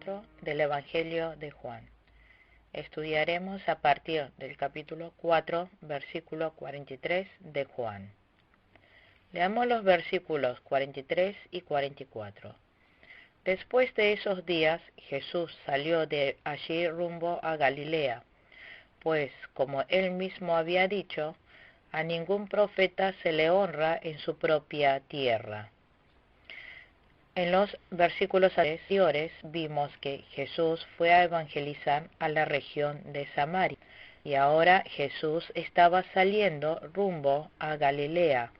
4 del Evangelio de Juan. Estudiaremos a partir del capítulo 4, versículo 43 de Juan. Leamos los versículos 43 y 44. Después de esos días, Jesús salió de allí rumbo a Galilea, pues, como él mismo había dicho, a ningún profeta se le honra en su propia tierra. En los versículos anteriores vimos que Jesús fue a evangelizar a la región de Samaria, y ahora Jesús estaba saliendo rumbo a Galilea,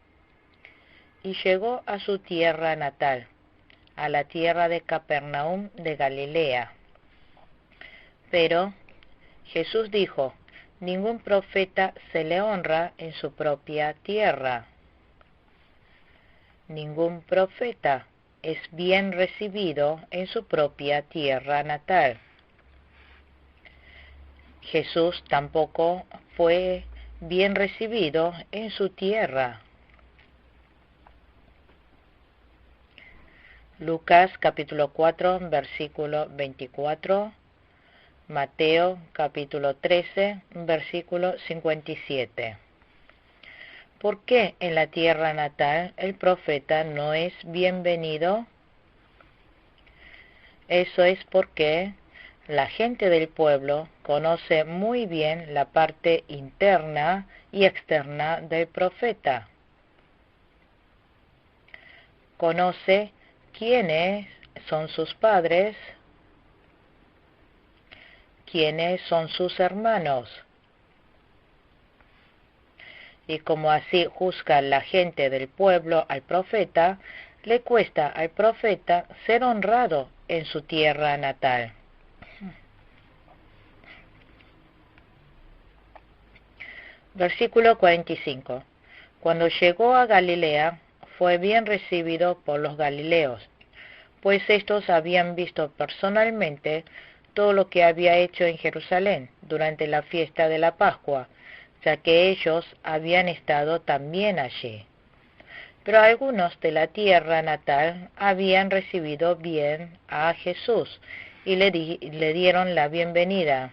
y llegó a su tierra natal, a la tierra de Capernaum de Galilea. Pero Jesús dijo: ningún profeta se le honra en su propia tierra. Ningún profeta es bien recibido en su propia tierra natal. Jesús tampoco fue bien recibido en su tierra. Lucas capítulo 4, versículo 24. Mateo capítulo 13, versículo 57. ¿Por qué en la tierra natal el profeta no es bienvenido? Eso es porque la gente del pueblo conoce muy bien la parte interna y externa del profeta. Conoce quiénes son sus padres, quiénes son sus hermanos. Y como así juzga la gente del pueblo al profeta, le cuesta al profeta ser honrado en su tierra natal. Versículo 45. Cuando llegó a Galilea, fue bien recibido por los galileos, pues estos habían visto personalmente todo lo que había hecho en Jerusalén durante la fiesta de la Pascua, ya que ellos habían estado también allí. Pero algunos de la tierra natal habían recibido bien a Jesús y le dieron la bienvenida,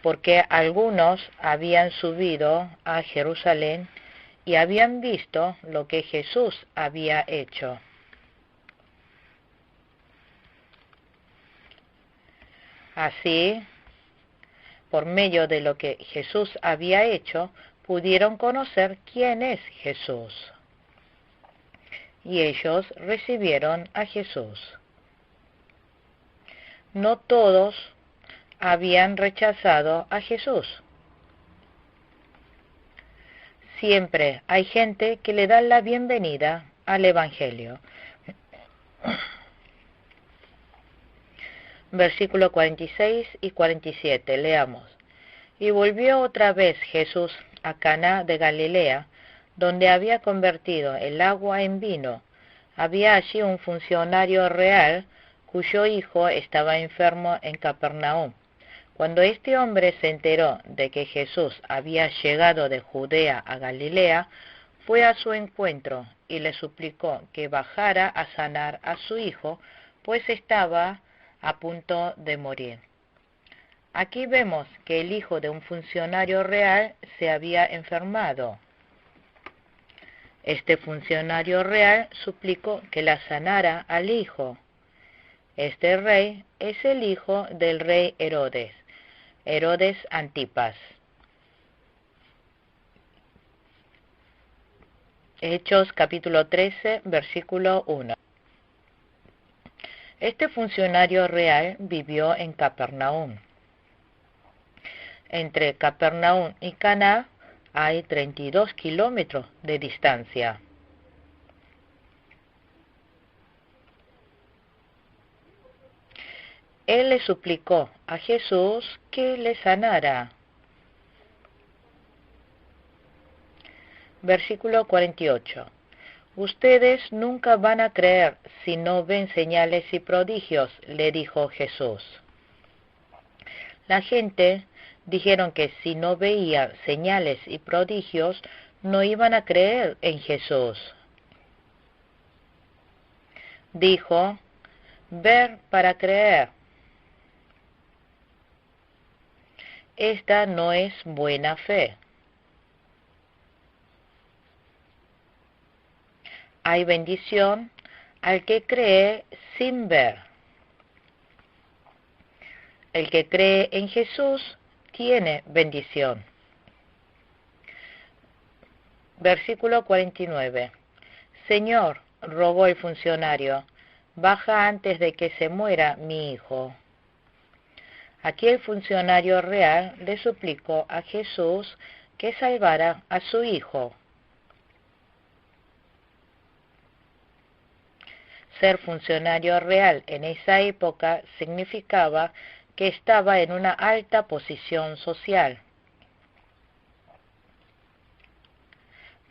porque algunos habían subido a Jerusalén y habían visto lo que Jesús había hecho. Así, por medio de lo que Jesús había hecho, pudieron conocer quién es Jesús. Y ellos recibieron a Jesús. No todos habían rechazado a Jesús. Siempre hay gente que le da la bienvenida al Evangelio. Versículo 46 y 47, leamos. Y volvió otra vez Jesús a Caná de Galilea, donde había convertido el agua en vino. Había allí un funcionario real cuyo hijo estaba enfermo en Capernaum. Cuando este hombre se enteró de que Jesús había llegado de Judea a Galilea, fue a su encuentro y le suplicó que bajara a sanar a su hijo, pues estaba a punto de morir. Aquí vemos que el hijo de un funcionario real se había enfermado. Este funcionario real suplicó que la sanara al hijo. Este rey es el hijo del rey Herodes, Herodes Antipas. Hechos capítulo 13, versículo 1. Este funcionario real vivió en Capernaum. Entre Capernaum y Caná hay 32 kilómetros de distancia. Él le suplicó a Jesús que le sanara. Versículo 48. Ustedes nunca van a creer si no ven señales y prodigios, le dijo Jesús. La gente dijeron que si no veían señales y prodigios, no iban a creer en Jesús. Dijo: ver para creer. Esta no es buena fe. Hay bendición al que cree sin ver. El que cree en Jesús tiene bendición. Versículo 49. Señor, rogó el funcionario, baja antes de que se muera mi hijo. Aquí el funcionario real le suplicó a Jesús que salvara a su hijo. Ser funcionario real en esa época significaba que estaba en una alta posición social.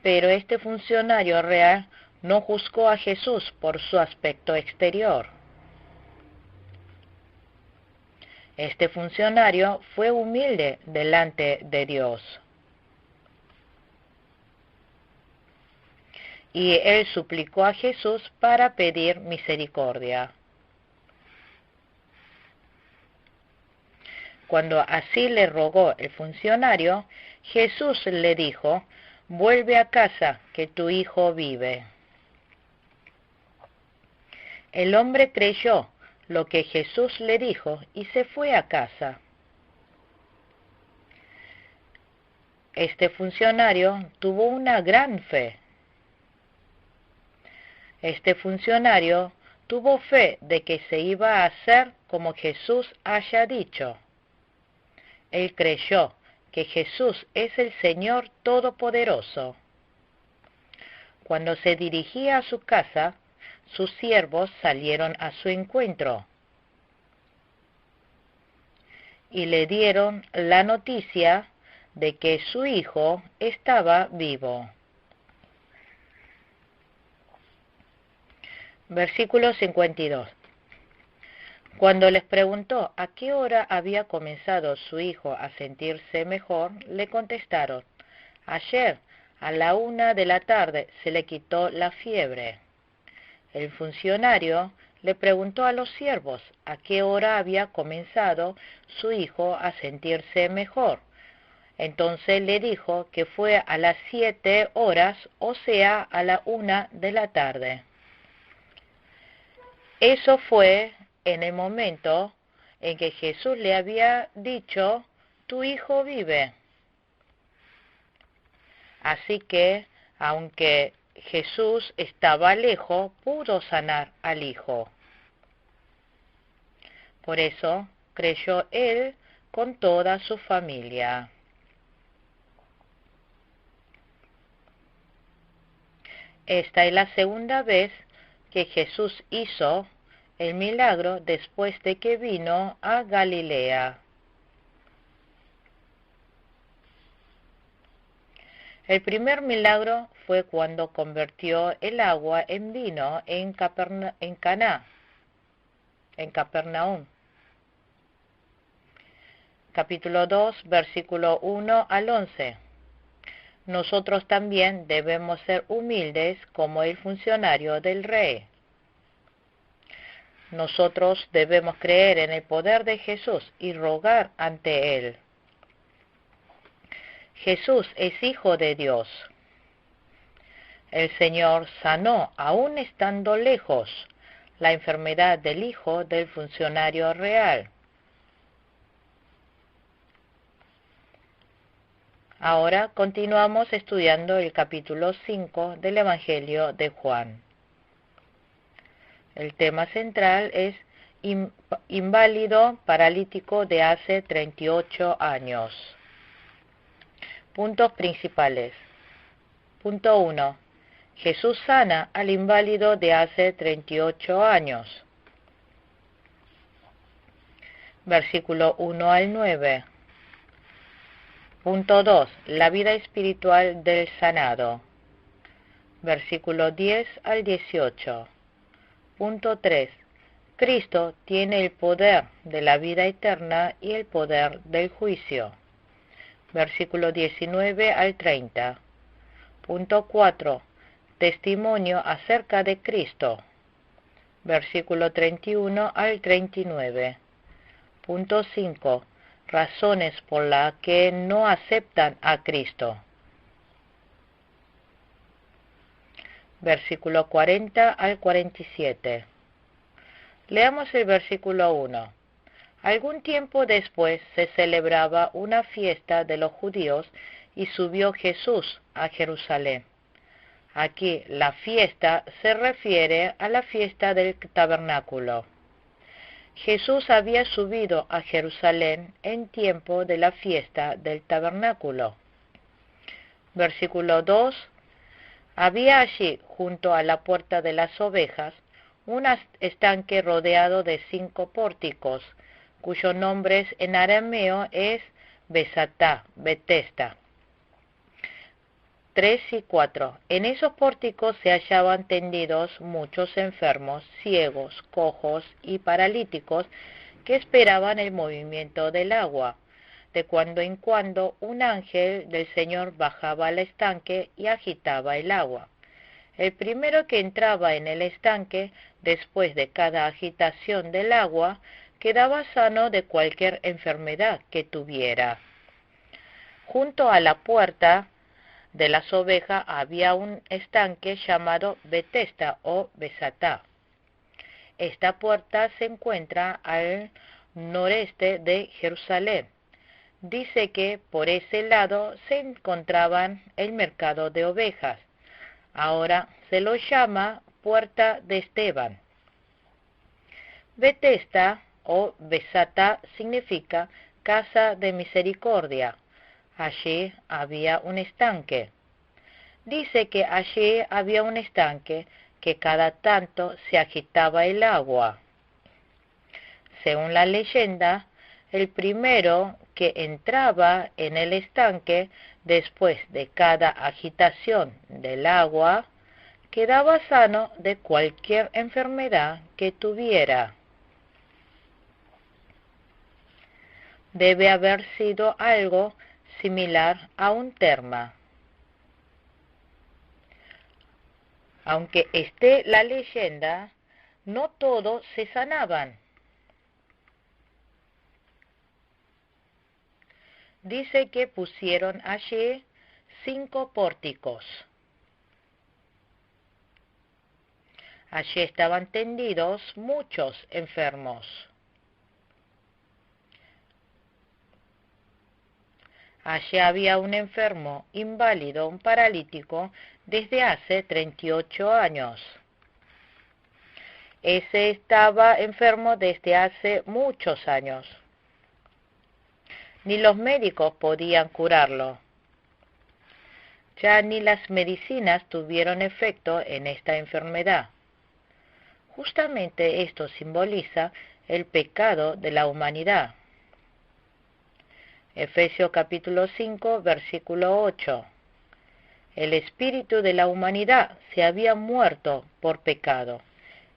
Pero este funcionario real no juzgó a Jesús por su aspecto exterior. Este funcionario fue humilde delante de Dios. Y él suplicó a Jesús para pedir misericordia. Cuando así le rogó el funcionario, Jesús le dijo, vuelve a casa, que tu hijo vive. El hombre creyó lo que Jesús le dijo y se fue a casa. Este funcionario tuvo una gran fe. Este funcionario tuvo fe de que se iba a hacer como Jesús haya dicho. Él creyó que Jesús es el Señor Todopoderoso. Cuando se dirigía a su casa, sus siervos salieron a su encuentro y le dieron la noticia de que su hijo estaba vivo. Versículo 52. Cuando les preguntó a qué hora había comenzado su hijo a sentirse mejor, le contestaron, ayer a la 1 de la tarde se le quitó la fiebre. El funcionario le preguntó a los siervos a qué hora había comenzado su hijo a sentirse mejor. Entonces le dijo que fue a las 7 horas, o sea, a la 1 de la tarde. Eso fue en el momento en que Jesús le había dicho, tu hijo vive. Así que, aunque Jesús estaba lejos, pudo sanar al hijo. Por eso creyó él con toda su familia. Esta es la segunda vez que Jesús hizo el milagro después de que vino a Galilea. El primer milagro fue cuando convirtió el agua en vino en Capernaum. Capítulo 2, versículo 1 al 11. Nosotros también debemos ser humildes como el funcionario del rey. Nosotros debemos creer en el poder de Jesús y rogar ante Él. Jesús es Hijo de Dios. El Señor sanó, aún estando lejos, la enfermedad del hijo del funcionario real. Ahora continuamos estudiando el capítulo 5 del Evangelio de Juan. El tema central es inválido paralítico de hace 38 años. Puntos principales. Punto 1. Jesús sana al inválido de hace 38 años. Versículo 1 al 9. Punto 2. La vida espiritual del sanado. Versículo 10 al 18. Punto 3. Cristo tiene el poder de la vida eterna y el poder del juicio. Versículo 19 al 30. Punto 4. Testimonio acerca de Cristo. versículo 31 al 39. Punto 5. Razones por las que no aceptan a Cristo. Versículo 40 al 47. Leamos el versículo 1. Algún tiempo después se celebraba una fiesta de los judíos y subió Jesús a Jerusalén. Aquí la fiesta se refiere a la fiesta del tabernáculo. Jesús había subido a Jerusalén en tiempo de la fiesta del tabernáculo. Versículo 2. Había allí, junto a la puerta de las ovejas, un estanque rodeado de 5 pórticos, cuyo nombre en arameo es Besatá, Betesda. 3 y 4. En esos pórticos se hallaban tendidos muchos enfermos, ciegos, cojos y paralíticos que esperaban el movimiento del agua. De cuando en cuando un ángel del Señor bajaba al estanque y agitaba el agua. El primero que entraba en el estanque, después de cada agitación del agua, quedaba sano de cualquier enfermedad que tuviera. Junto a la puerta de las ovejas había un estanque llamado Betesda o Besatá. Esta puerta se encuentra al noreste de Jerusalén. Dice que por ese lado se encontraban el mercado de ovejas. Ahora se lo llama Puerta de Esteban. Betesda o Besatá significa casa de misericordia. Allí había un estanque. Dice que allí había un estanque que cada tanto se agitaba el agua. Según la leyenda, el primero que entraba en el estanque después de cada agitación del agua quedaba sano de cualquier enfermedad que tuviera. Debe haber sido algo similar a un terma. Aunque esté la leyenda, no todos se sanaban. Dice que pusieron allí 5 pórticos. Allí estaban tendidos muchos enfermos. Allí había un enfermo, inválido, un paralítico, desde hace 38 años. Ese estaba enfermo desde hace muchos años. Ni los médicos podían curarlo. Ya ni las medicinas tuvieron efecto en esta enfermedad. Justamente esto simboliza el pecado de la humanidad. Efesios capítulo 5, versículo 8. El espíritu de la humanidad se había muerto por pecado.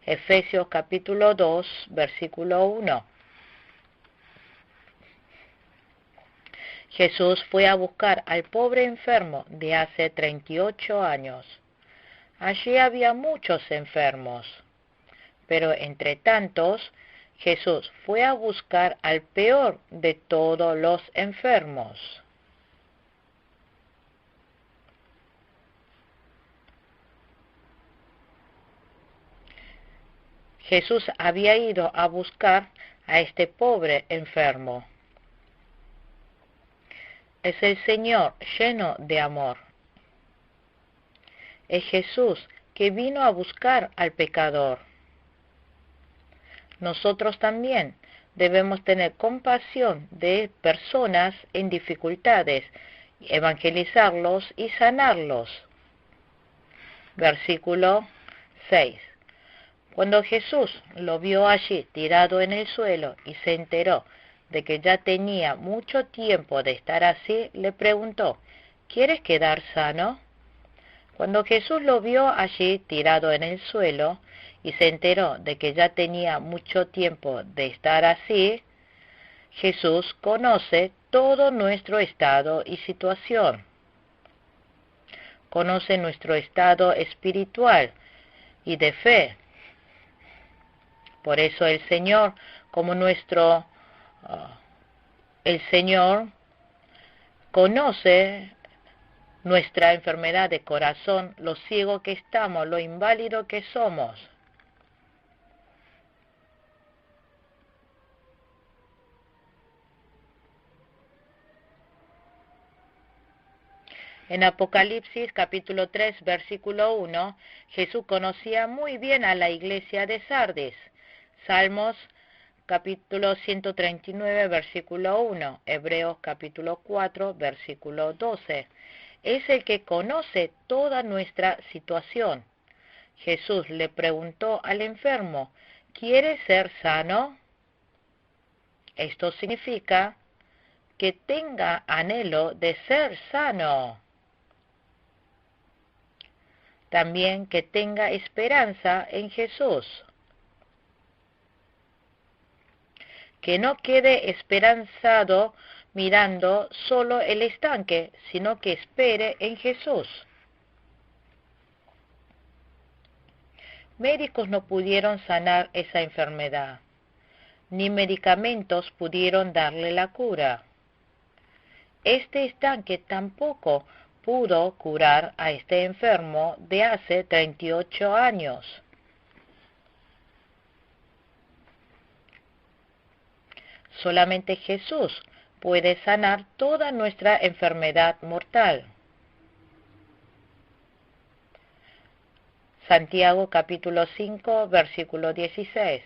Efesios capítulo 2, versículo 1. Jesús fue a buscar al pobre enfermo de hace 38 años. Allí había muchos enfermos, pero entre tantos, Jesús fue a buscar al peor de todos los enfermos. Jesús había ido a buscar a este pobre enfermo. Es el Señor lleno de amor. Es Jesús que vino a buscar al pecador. Nosotros también debemos tener compasión de personas en dificultades, evangelizarlos y sanarlos. Versículo 6. Cuando Jesús lo vio allí tirado en el suelo y se enteró de que ya tenía mucho tiempo de estar así, le preguntó: ¿Quieres quedar sano? Cuando Jesús lo vio allí tirado en el suelo y se enteró de que ya tenía mucho tiempo de estar así, Jesús conoce todo nuestro estado y situación. Conoce nuestro estado espiritual y de fe. Por eso el Señor, como el Señor conoce nuestra enfermedad de corazón, lo ciego que estamos, lo inválido que somos. En Apocalipsis capítulo 3, versículo 1, Jesús conocía muy bien a la iglesia de Sardis. Salmos capítulo 139, versículo 1, Hebreos capítulo 4, versículo 12. Es el que conoce toda nuestra situación. Jesús le preguntó al enfermo, ¿quieres ser sano? Esto significa que tenga anhelo de ser sano. También que tenga esperanza en Jesús. Que no quede esperanzado mirando solo el estanque, sino que espere en Jesús. Médicos no pudieron sanar esa enfermedad, ni medicamentos pudieron darle la cura. Este estanque tampoco pudo curar a este enfermo de hace 38 años. Solamente Jesús puede sanar toda nuestra enfermedad mortal. Santiago capítulo 5, versículo 16.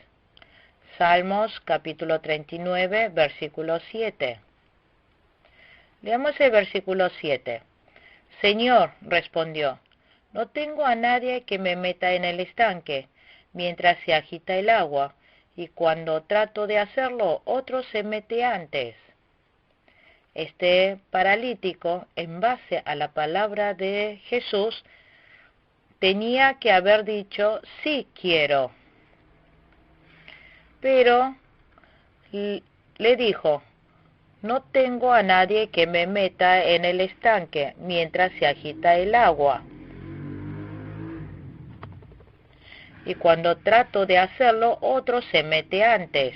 Salmos capítulo 39, versículo 7. Leamos el versículo 7. Señor, respondió, no tengo a nadie que me meta en el estanque mientras se agita el agua, y cuando trato de hacerlo, otro se mete antes. Este paralítico, en base a la palabra de Jesús, tenía que haber dicho, sí quiero. Pero le dijo, no tengo a nadie que me meta en el estanque mientras se agita el agua. Y cuando trato de hacerlo, otro se mete antes.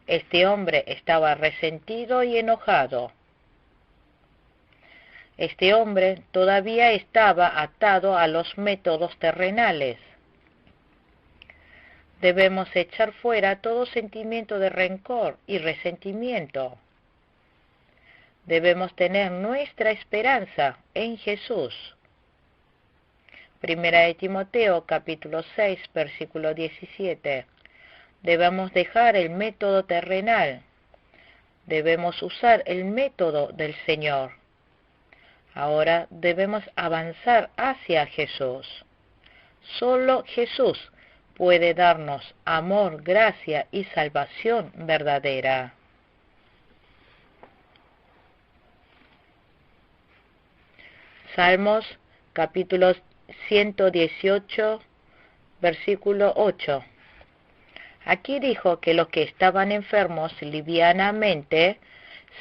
Este hombre estaba resentido y enojado. Este hombre todavía estaba atado a los métodos terrenales. Debemos echar fuera todo sentimiento de rencor y resentimiento. Debemos tener nuestra esperanza en Jesús. Primera de Timoteo, capítulo 6, versículo 17. Debemos dejar el método terrenal. Debemos usar el método del Señor. Ahora debemos avanzar hacia Jesús. Solo Jesús puede darnos amor, gracia y salvación verdadera. Salmos capítulo 118, versículo 8. Aquí dijo que los que estaban enfermos livianamente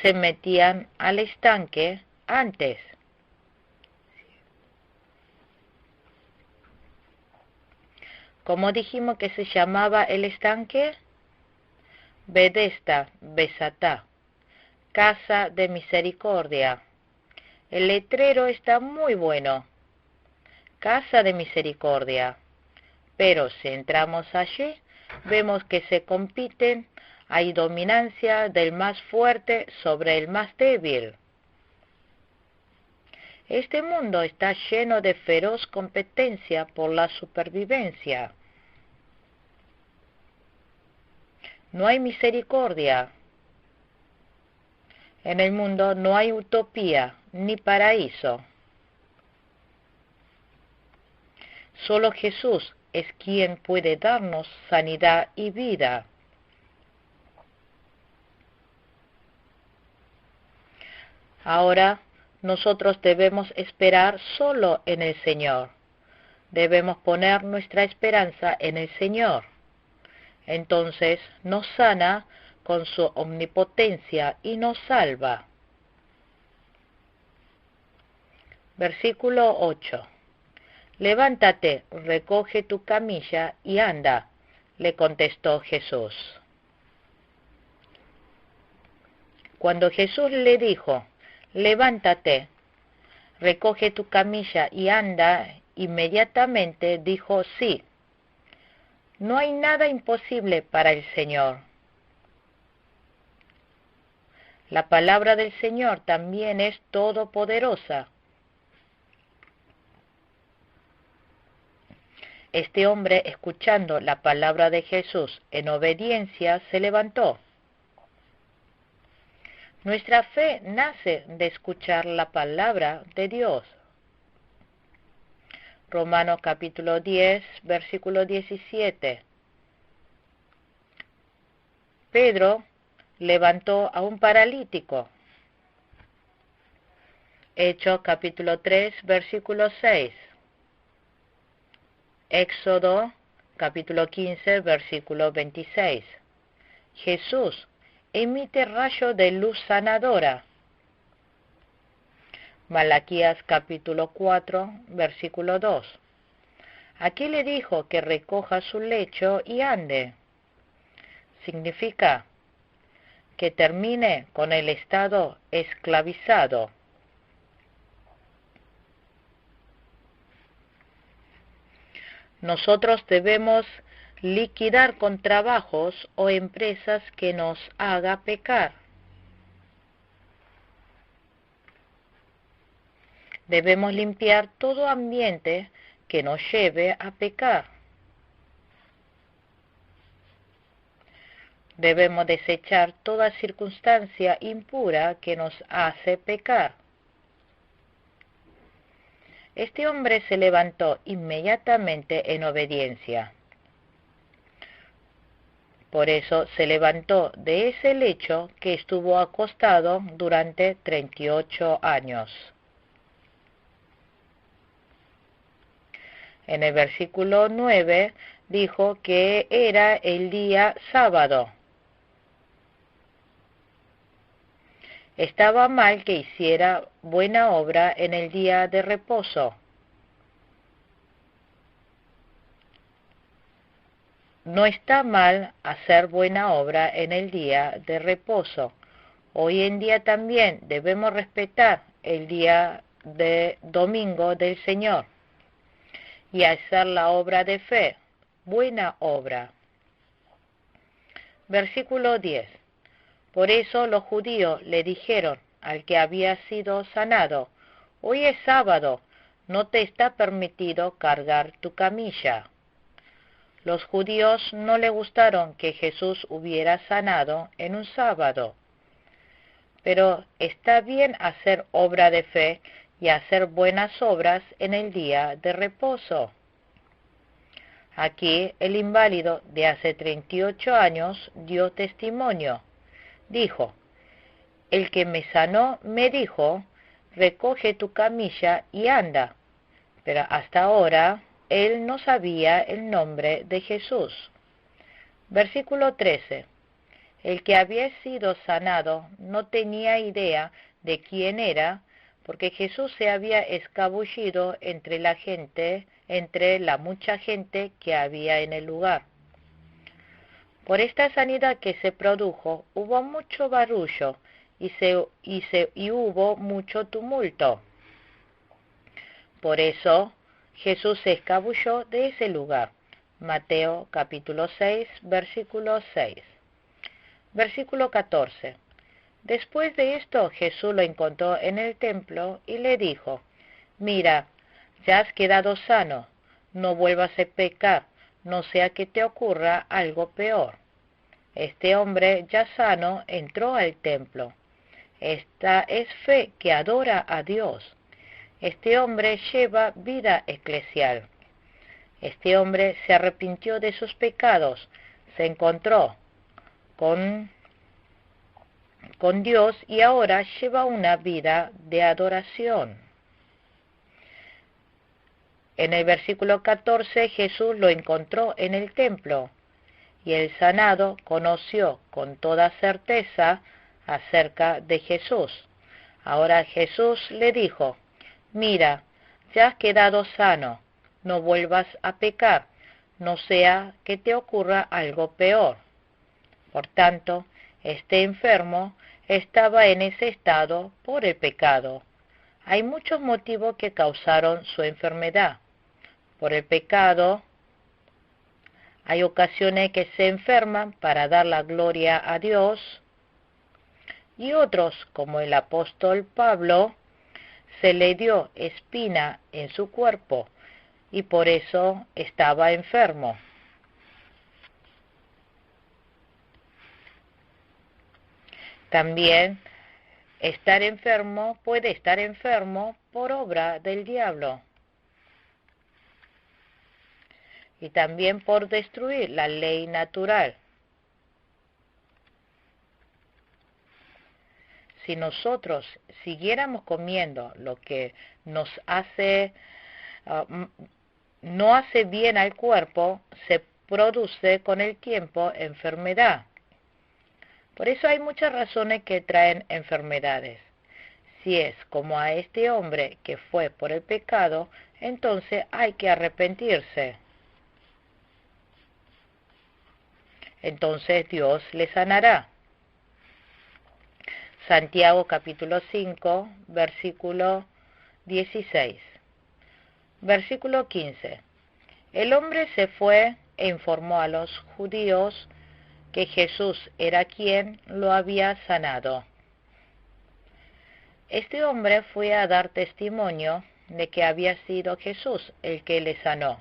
se metían al estanque antes. ¿Cómo dijimos que se llamaba el estanque? Bedesta, Besatá, casa de misericordia. El letrero está muy bueno. Casa de misericordia. Pero si entramos allí, vemos que se compiten, hay dominancia del más fuerte sobre el más débil. Este mundo está lleno de feroz competencia por la supervivencia. No hay misericordia. En el mundo no hay utopía ni paraíso. Solo Jesús es quien puede darnos sanidad y vida. Ahora nosotros debemos esperar solo en el Señor. Debemos poner nuestra esperanza en el Señor. Entonces nos sana con su omnipotencia y nos salva. Versículo 8. Levántate, recoge tu camilla y anda, le contestó Jesús. Cuando Jesús le dijo, levántate, recoge tu camilla y anda, inmediatamente dijo sí. No hay nada imposible para el Señor. La palabra del Señor también es todopoderosa. Este hombre, escuchando la palabra de Jesús en obediencia, se levantó. Nuestra fe nace de escuchar la palabra de Dios. Romanos capítulo 10, versículo 17. Pedro levantó a un paralítico. Hechos capítulo 3, versículo 6. Éxodo capítulo 15, versículo 26. Jesús emite rayo de luz sanadora. Malaquías capítulo 4, versículo 2. Aquí le dijo que recoja su lecho y ande. Significa que termine con el estado esclavizado. Nosotros debemos liquidar con trabajos o empresas que nos haga pecar. Debemos limpiar todo ambiente que nos lleve a pecar. Debemos desechar toda circunstancia impura que nos hace pecar. Este hombre se levantó inmediatamente en obediencia. Por eso se levantó de ese lecho que estuvo acostado durante 38 años. En el versículo 9 dijo que era el día sábado. Estaba mal que hiciera buena obra en el día de reposo. No está mal hacer buena obra en el día de reposo. Hoy en día también debemos respetar el día de domingo del Señor y hacer la obra de fe, buena obra. Versículo 10. Por eso los judíos le dijeron al que había sido sanado, hoy es sábado, no te está permitido cargar tu camilla. Los judíos no le gustaron que Jesús hubiera sanado en un sábado. Pero está bien hacer obra de fe y hacer buenas obras en el día de reposo. Aquí el inválido de hace 38 años dio testimonio. Dijo, el que me sanó me dijo, recoge tu camilla y anda. Pero hasta ahora él no sabía el nombre de Jesús. Versículo 13. El que había sido sanado no tenía idea de quién era, porque Jesús se había escabullido entre la gente, entre la mucha gente que había en el lugar. Por esta sanidad que se produjo, hubo mucho barullo y hubo mucho tumulto. Por eso Jesús se escabulló de ese lugar. Mateo capítulo 6, versículo 6. Versículo 14. Después de esto Jesús lo encontró en el templo y le dijo, mira, ya has quedado sano, no vuelvas a pecar, no sea que te ocurra algo peor. Este hombre ya sano entró al templo. Esta es fe que adora a Dios. Este hombre lleva vida eclesial. Este hombre se arrepintió de sus pecados, se encontró con Dios y ahora lleva una vida de adoración. En el versículo 14 Jesús lo encontró en el templo y el sanado conoció con toda certeza acerca de Jesús. Ahora Jesús le dijo, mira, ya has quedado sano, no vuelvas a pecar, no sea que te ocurra algo peor. Por tanto, este enfermo estaba en ese estado por el pecado. Hay muchos motivos que causaron su enfermedad. Por el pecado, hay ocasiones que se enferman para dar la gloria a Dios, y otros, como el apóstol Pablo, se le dio espina en su cuerpo y por eso estaba enfermo. También puede estar enfermo por obra del diablo y también por destruir la ley natural. Si nosotros siguiéramos comiendo lo que nos hace no hace bien al cuerpo, se produce con el tiempo enfermedad. Por eso hay muchas razones que traen enfermedades. Si es como a este hombre que fue por el pecado, entonces hay que arrepentirse. Entonces Dios le sanará. Santiago capítulo 5, versículo 16. Versículo 15. El hombre se fue e informó a los judíos que Jesús era quien lo había sanado. Este hombre fue a dar testimonio de que había sido Jesús el que le sanó.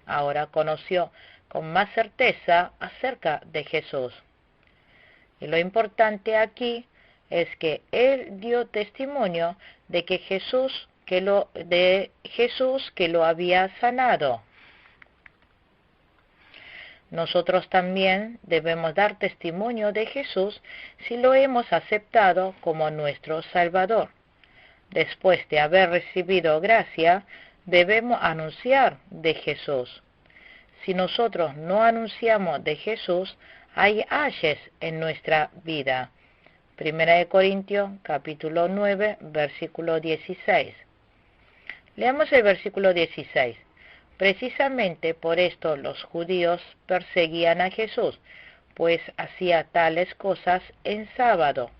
Ahora conoció con más certeza acerca de Jesús. Y lo importante aquí es que él dio testimonio de que Jesús que lo había sanado. Nosotros también debemos dar testimonio de Jesús si lo hemos aceptado como nuestro Salvador. Después de haber recibido gracia, debemos anunciar de Jesús. Si nosotros no anunciamos de Jesús, hay ayes en nuestra vida. 1 Corintios capítulo 9, versículo 16. Leamos el versículo 16. Precisamente por esto los judíos perseguían a Jesús, pues hacía tales cosas en sábado.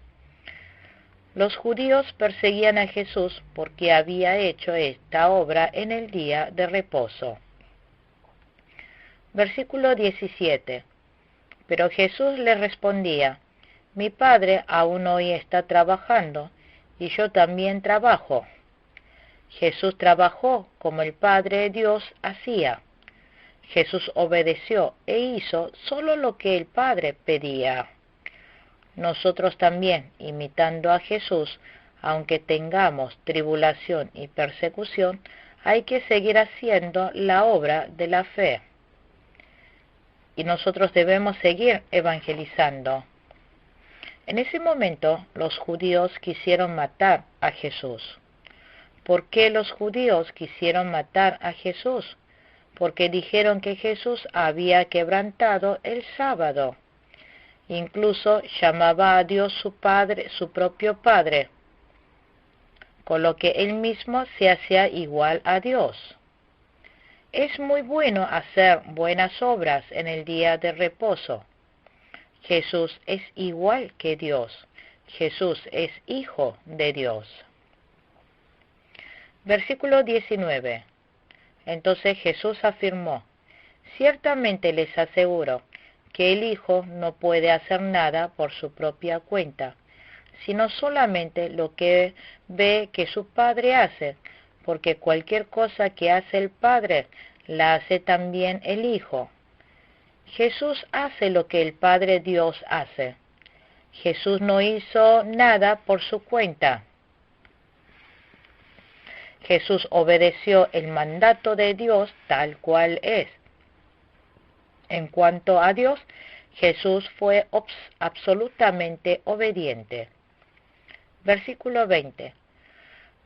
Los judíos perseguían a Jesús porque había hecho esta obra en el día de reposo. Versículo 17. Pero Jesús le respondía: mi Padre aún hoy está trabajando, y yo también trabajo. Jesús trabajó como el Padre Dios hacía. Jesús obedeció e hizo solo lo que el Padre pedía. Nosotros también, imitando a Jesús, aunque tengamos tribulación y persecución, hay que seguir haciendo la obra de la fe. Y nosotros debemos seguir evangelizando. En ese momento, los judíos quisieron matar a Jesús. ¿Por qué los judíos quisieron matar a Jesús? Porque dijeron que Jesús había quebrantado el sábado. Incluso llamaba a Dios su Padre, su propio Padre, con lo que él mismo se hacía igual a Dios. Es muy bueno hacer buenas obras en el día de reposo. Jesús es igual que Dios. Jesús es Hijo de Dios. Versículo 19. Entonces Jesús afirmó: ciertamente les aseguro que el Hijo no puede hacer nada por su propia cuenta, sino solamente lo que ve que su Padre hace, porque cualquier cosa que hace el Padre, la hace también el Hijo. Jesús hace lo que el Padre Dios hace. Jesús no hizo nada por su cuenta. Jesús obedeció el mandato de Dios tal cual es. En cuanto a Dios, Jesús fue absolutamente obediente. Versículo 20.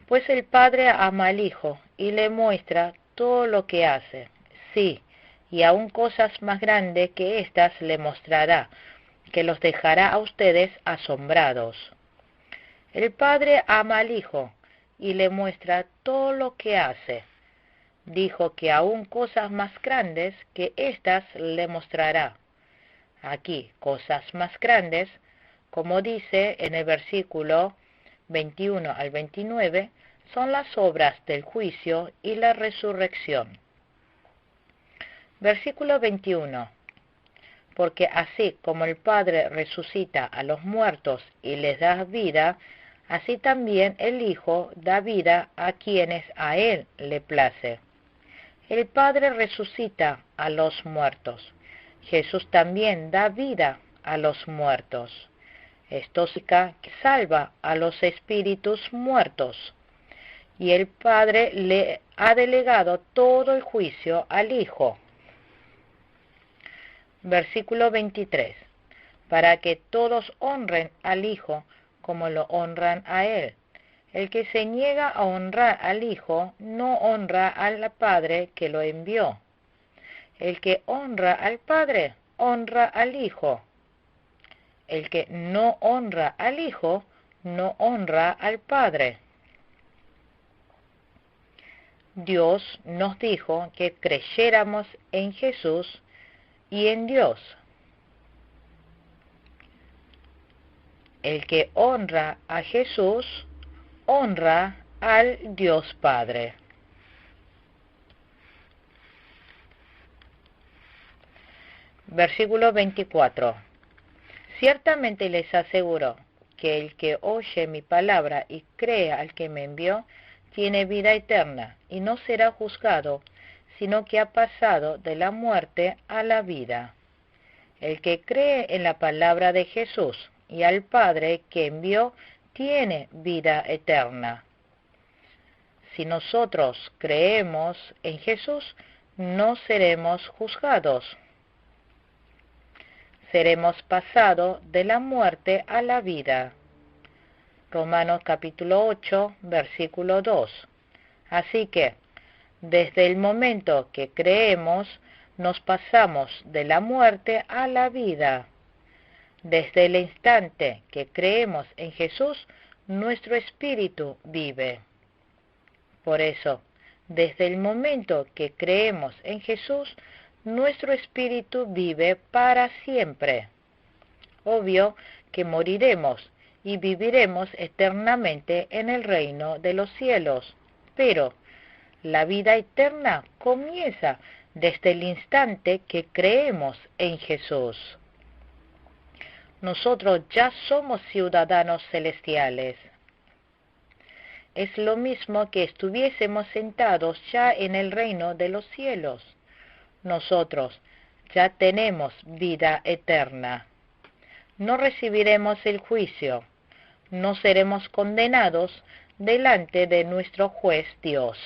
Pues el Padre ama al Hijo y le muestra todo lo que hace. Sí, y aún cosas más grandes que éstas le mostrará, que los dejará a ustedes asombrados. El Padre ama al Hijo y le muestra todo lo que hace. Dijo que aún cosas más grandes que éstas le mostrará. Aquí, cosas más grandes, como dice en el versículo 21 al 29, son las obras del juicio y la resurrección. Versículo 21. Porque así como el Padre resucita a los muertos y les da vida, así también el Hijo da vida a quienes a Él le place. El Padre resucita a los muertos. Jesús también da vida a los muertos. Esto significa que salva a los espíritus muertos. Y el Padre le ha delegado todo el juicio al Hijo. Versículo 23. Para que todos honren al Hijo como lo honran a Él. El que se niega a honrar al Hijo no honra al Padre que lo envió. El que honra al Padre honra al Hijo. El que no honra al Hijo no honra al Padre. Dios nos dijo que creyéramos en Jesús y en Dios. El que honra a Jesús, honra al Dios Padre. Versículo 24. Ciertamente les aseguro que el que oye mi palabra y cree al que me envió, tiene vida eterna y no será juzgado, sino que ha pasado de la muerte a la vida. El que cree en la palabra de Jesús y al Padre que envió, tiene vida eterna. Si nosotros creemos en Jesús, no seremos juzgados. Seremos pasados de la muerte a la vida. Romanos capítulo 8, versículo 2. Así que, desde el momento que creemos, nos pasamos de la muerte a la vida. Desde el instante que creemos en Jesús, nuestro espíritu vive. Por eso, desde el momento que creemos en Jesús, nuestro espíritu vive para siempre. Obvio que moriremos y viviremos eternamente en el reino de los cielos, pero la vida eterna comienza desde el instante que creemos en Jesús. Nosotros ya somos ciudadanos celestiales. Es lo mismo que estuviésemos sentados ya en el reino de los cielos. Nosotros ya tenemos vida eterna. No recibiremos el juicio, no seremos condenados delante de nuestro juez Dios.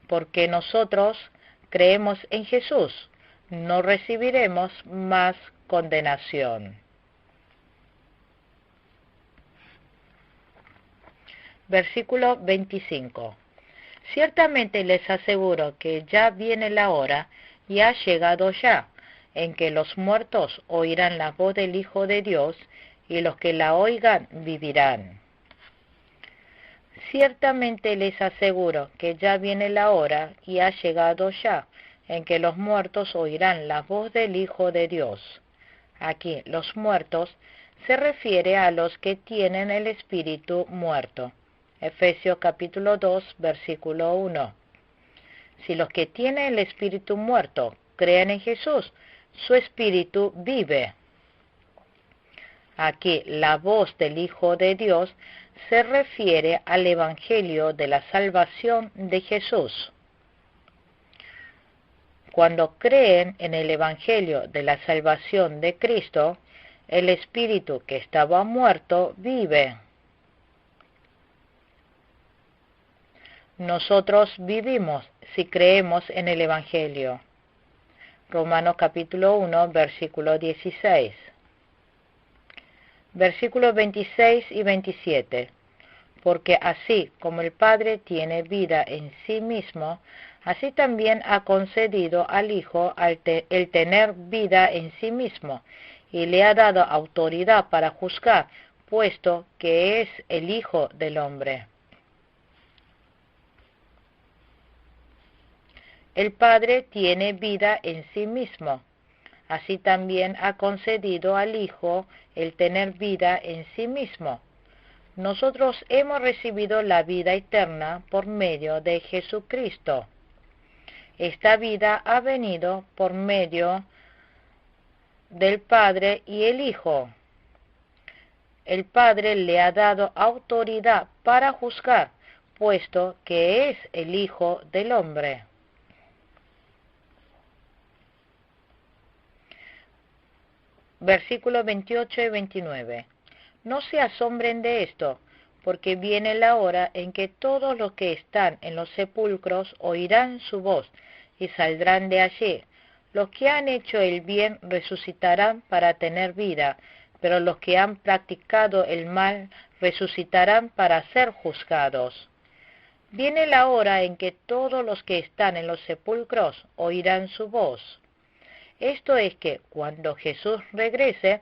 Porque nosotros creemos en Jesús, no recibiremos más condenación. Versículo 25. Ciertamente les aseguro que ya viene la hora, y ha llegado ya, en que los muertos oirán la voz del Hijo de Dios, y los que la oigan vivirán. Ciertamente les aseguro que ya viene la hora, y ha llegado ya, en que los muertos oirán la voz del Hijo de Dios. Aquí, los muertos se refiere a los que tienen el espíritu muerto. Efesios capítulo 2, versículo 1. Si los que tienen el espíritu muerto creen en Jesús, su espíritu vive. Aquí la voz del Hijo de Dios se refiere al Evangelio de la salvación de Jesús. Cuando creen en el Evangelio de la salvación de Cristo, el espíritu que estaba muerto vive. Nosotros vivimos si creemos en el Evangelio. Romanos capítulo 1, versículo 16. Versículos 26 y 27. Porque así como el Padre tiene vida en sí mismo, así también ha concedido al Hijo el tener vida en sí mismo, y le ha dado autoridad para juzgar puesto que es el Hijo del Hombre. El Padre tiene vida en sí mismo. Así también ha concedido al Hijo el tener vida en sí mismo. Nosotros hemos recibido la vida eterna por medio de Jesucristo. Esta vida ha venido por medio del Padre y el Hijo. El Padre le ha dado autoridad para juzgar, puesto que es el Hijo del Hombre. Versículos 28 y 29. No se asombren de esto, porque viene la hora en que todos los que están en los sepulcros oirán su voz y saldrán de allí. Los que han hecho el bien resucitarán para tener vida, pero los que han practicado el mal resucitarán para ser juzgados. Viene la hora en que todos los que están en los sepulcros oirán su voz. Esto es que cuando Jesús regrese,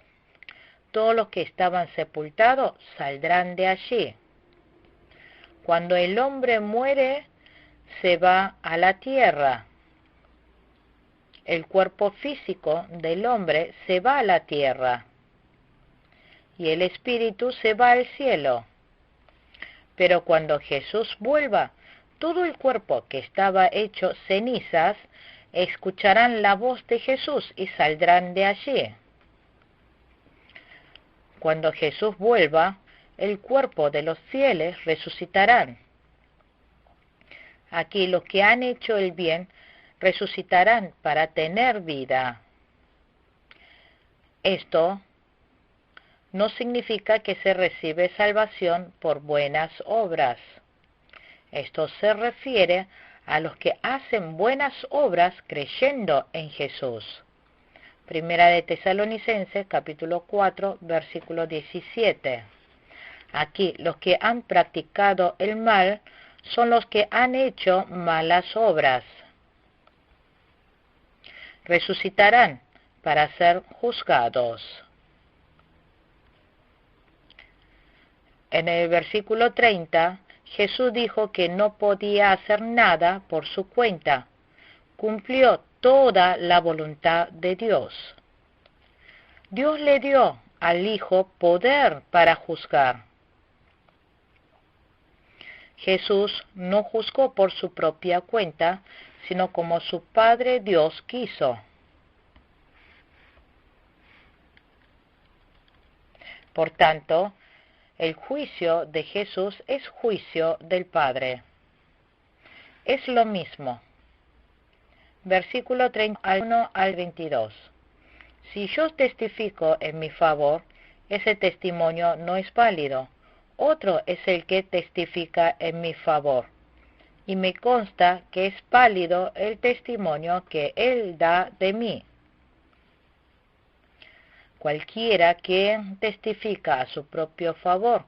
todos los que estaban sepultados saldrán de allí. Cuando el hombre muere, se va a la tierra. El cuerpo físico del hombre se va a la tierra y el espíritu se va al cielo. Pero cuando Jesús vuelva, todo el cuerpo que estaba hecho cenizas escucharán la voz de Jesús y saldrán de allí. Cuando Jesús vuelva, el cuerpo de los fieles resucitarán. Aquí los que han hecho el bien resucitarán para tener vida. Esto no significa que se recibe salvación por buenas obras. Esto se refiere a los que hacen buenas obras creyendo en Jesús. Primera de Tesalonicenses, capítulo 4, versículo 17. Aquí los que han practicado el mal son los que han hecho malas obras. Resucitarán para ser juzgados. En el versículo 30, Jesús dijo que no podía hacer nada por su cuenta. Cumplió toda la voluntad de Dios. Dios le dio al Hijo poder para juzgar. Jesús no juzgó por su propia cuenta, sino como su Padre Dios quiso. Por tanto, el juicio de Jesús es juicio del Padre. Es lo mismo. Versículo 31 al 22. Si yo testifico en mi favor, ese testimonio no es válido. Otro es el que testifica en mi favor. Y me consta que es válido el testimonio que él da de mí. Cualquiera que testifica a su propio favor,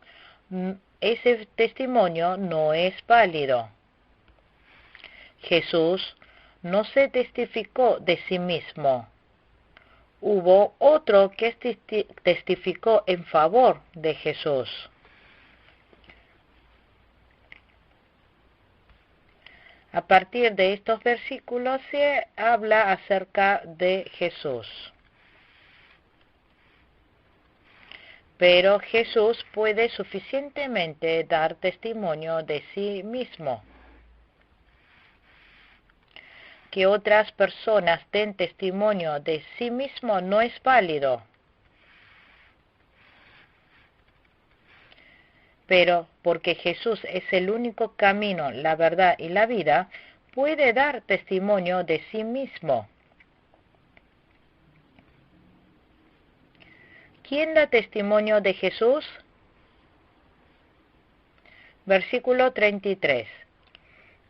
ese testimonio no es válido. Jesús no se testificó de sí mismo. Hubo otro que testificó en favor de Jesús. A partir de estos versículos se habla acerca de Jesús. Pero Jesús puede suficientemente dar testimonio de sí mismo. Que otras personas den testimonio de sí mismo no es válido. Pero porque Jesús es el único camino, la verdad y la vida, puede dar testimonio de sí mismo. ¿Quién da testimonio de Jesús? Versículo 33.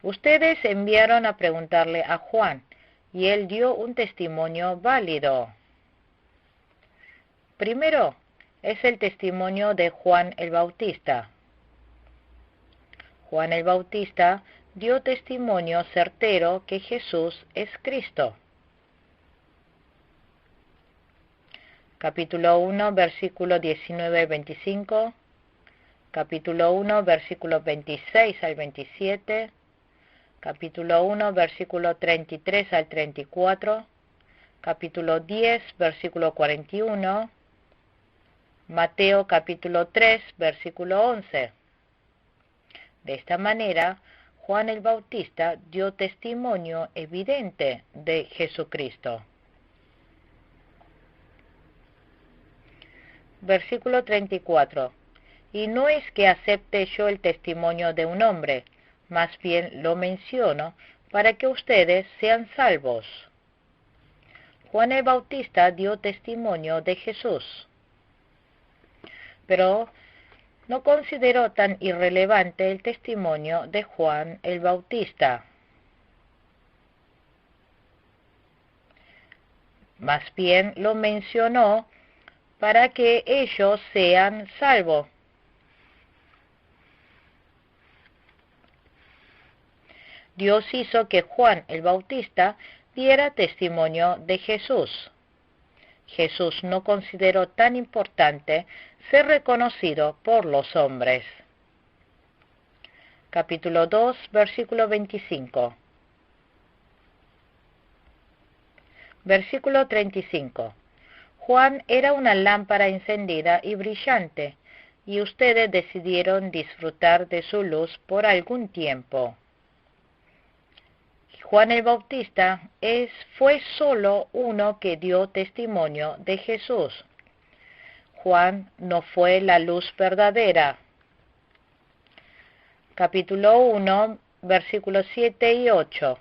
Ustedes enviaron a preguntarle a Juan, y él dio un testimonio válido. Primero, es el testimonio de Juan el Bautista. Juan el Bautista dio testimonio certero que Jesús es Cristo. capítulo 1, versículos 19 al 25, capítulo 1, versículos 26 al 27, capítulo 1, versículo 33 al 34, capítulo 10, versículo 41, Mateo capítulo 3, versículo 11. De esta manera, Juan el Bautista dio testimonio evidente de Jesucristo. Versículo 34. Y no es que acepte yo el testimonio de un hombre, más bien lo menciono para que ustedes sean salvos. Juan el Bautista dio testimonio de Jesús, pero no consideró tan irrelevante el testimonio de Juan el Bautista. Más bien lo mencionó para que ellos sean salvos. Dios hizo que Juan el Bautista diera testimonio de Jesús. Jesús no consideró tan importante ser reconocido por los hombres. Capítulo 2, versículo 25. Versículo 35. Juan era una lámpara encendida y brillante, y ustedes decidieron disfrutar de su luz por algún tiempo. Juan el Bautista fue solo uno que dio testimonio de Jesús. Juan no fue la luz verdadera. Capítulo 1, versículos 7 y 8.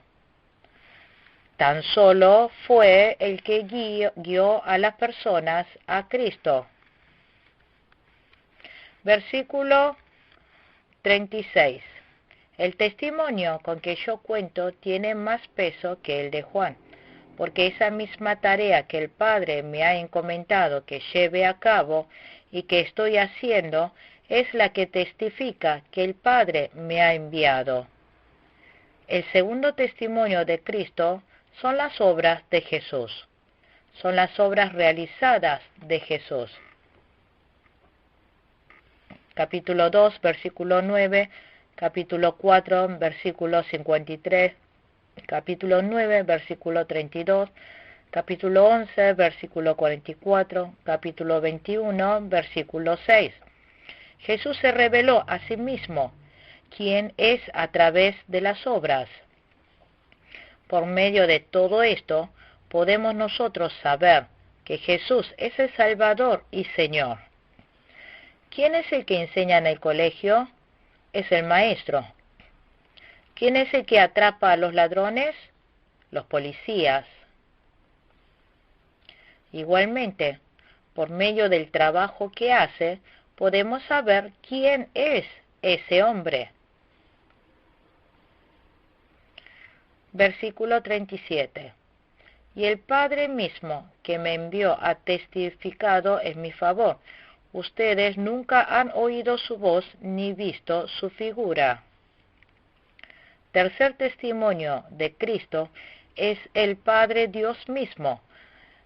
Tan solo fue el que guió a las personas a Cristo. Versículo 36. El testimonio con que yo cuento tiene más peso que el de Juan, porque esa misma tarea que el Padre me ha encomendado que lleve a cabo y que estoy haciendo es la que testifica que el Padre me ha enviado. El segundo testimonio de Cristo son las obras de Jesús. Son las obras realizadas de Jesús. Capítulo 2, versículo 9, capítulo 4, versículo 53, capítulo 9, versículo 32, capítulo 11, versículo 44, capítulo 21, versículo 6. Jesús se reveló a sí mismo, quien es a través de las obras. Por medio de todo esto, podemos nosotros saber que Jesús es el Salvador y Señor. ¿Quién es el que enseña en el colegio? Es el maestro. ¿Quién es el que atrapa a los ladrones? Los policías. Igualmente, por medio del trabajo que hace, podemos saber quién es ese hombre. Versículo 37. Y el Padre mismo que me envió ha testificado en mi favor. Ustedes nunca han oído su voz ni visto su figura. Tercer testimonio de Cristo es el Padre Dios mismo.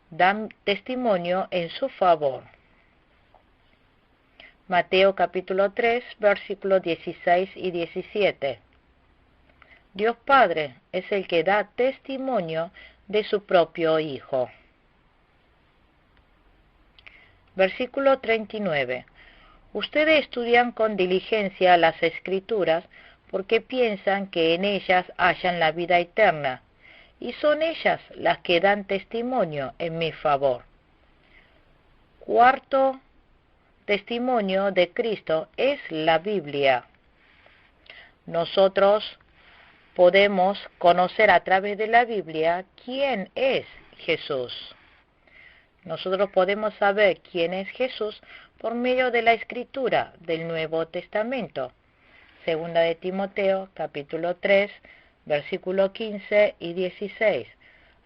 Dan testimonio en su favor. Mateo capítulo 3, versículos 16 y 17. Dios Padre es el que da testimonio de su propio Hijo. Versículo 39. Ustedes estudian con diligencia las Escrituras porque piensan que en ellas hallan la vida eterna, y son ellas las que dan testimonio en mi favor. Cuarto testimonio de Cristo es la Biblia. Nosotros podemos conocer a través de la Biblia quién es Jesús. Nosotros podemos saber quién es Jesús por medio de la escritura del Nuevo Testamento. Segunda de Timoteo, capítulo 3, versículo 15 y 16.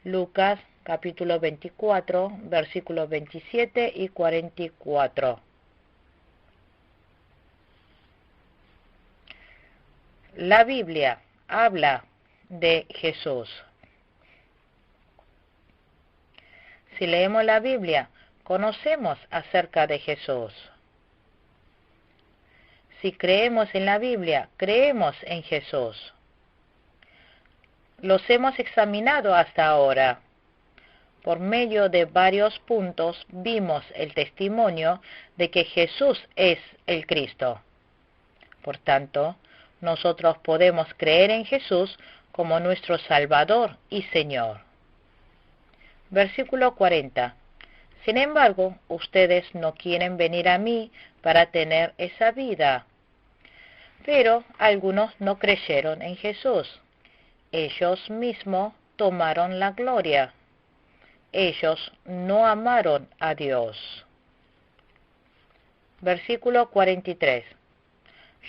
Lucas, capítulo 24, versículos 27 y 44. La Biblia habla de Jesús. Si leemos la Biblia conocemos acerca de Jesús. Si creemos en la Biblia, creemos en Jesús. Los hemos examinado hasta ahora. Por medio de varios puntos vimos el testimonio de que Jesús es el Cristo. Por tanto, nosotros podemos creer en Jesús como nuestro Salvador y Señor. Versículo 40. Sin embargo, ustedes no quieren venir a mí para tener esa vida. Pero algunos no creyeron en Jesús. Ellos mismos tomaron la gloria. Ellos no amaron a Dios. Versículo 43.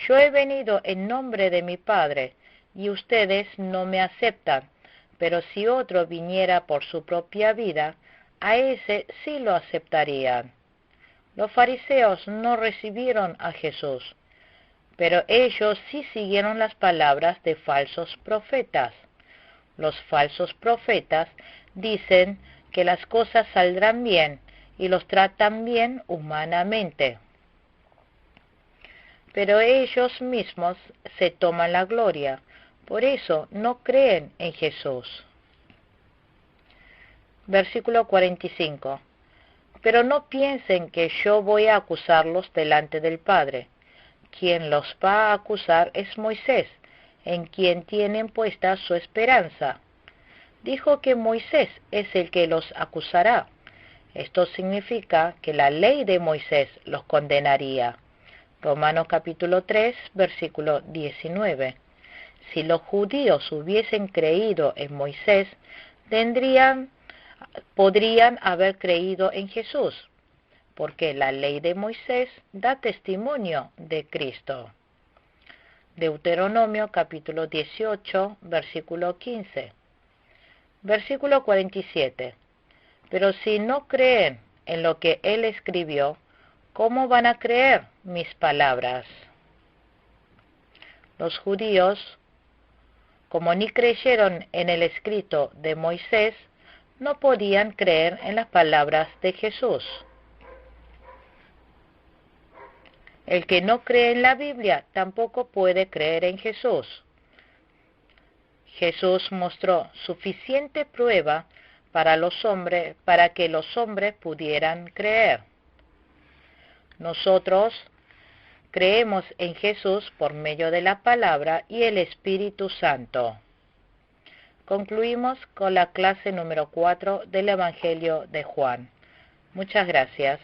Yo he venido en nombre de mi Padre, y ustedes no me aceptan, pero si otro viniera por su propia vida, a ese sí lo aceptarían. Los fariseos no recibieron a Jesús, pero ellos sí siguieron las palabras de falsos profetas. Los falsos profetas dicen que las cosas saldrán bien y los tratan bien humanamente. Pero ellos mismos se toman la gloria, por eso no creen en Jesús. Versículo 45. Pero no piensen que yo voy a acusarlos delante del Padre. Quien los va a acusar es Moisés, en quien tienen puesta su esperanza. Dijo que Moisés es el que los acusará. Esto significa que la ley de Moisés los condenaría. Romanos capítulo 3, versículo 19. Si los judíos hubiesen creído en Moisés, podrían haber creído en Jesús, porque la ley de Moisés da testimonio de Cristo. Deuteronomio capítulo 18, versículo 15. Versículo 47. Pero si no creen en lo que él escribió, ¿cómo van a creer mis palabras? Los judíos, como ni creyeron en el escrito de Moisés, no podían creer en las palabras de Jesús. El que no cree en la Biblia tampoco puede creer en Jesús. Jesús mostró suficiente prueba para que los hombres pudieran creer. Nosotros creemos en Jesús por medio de la palabra y el Espíritu Santo. Concluimos con la clase número 4 del Evangelio de Juan. Muchas gracias.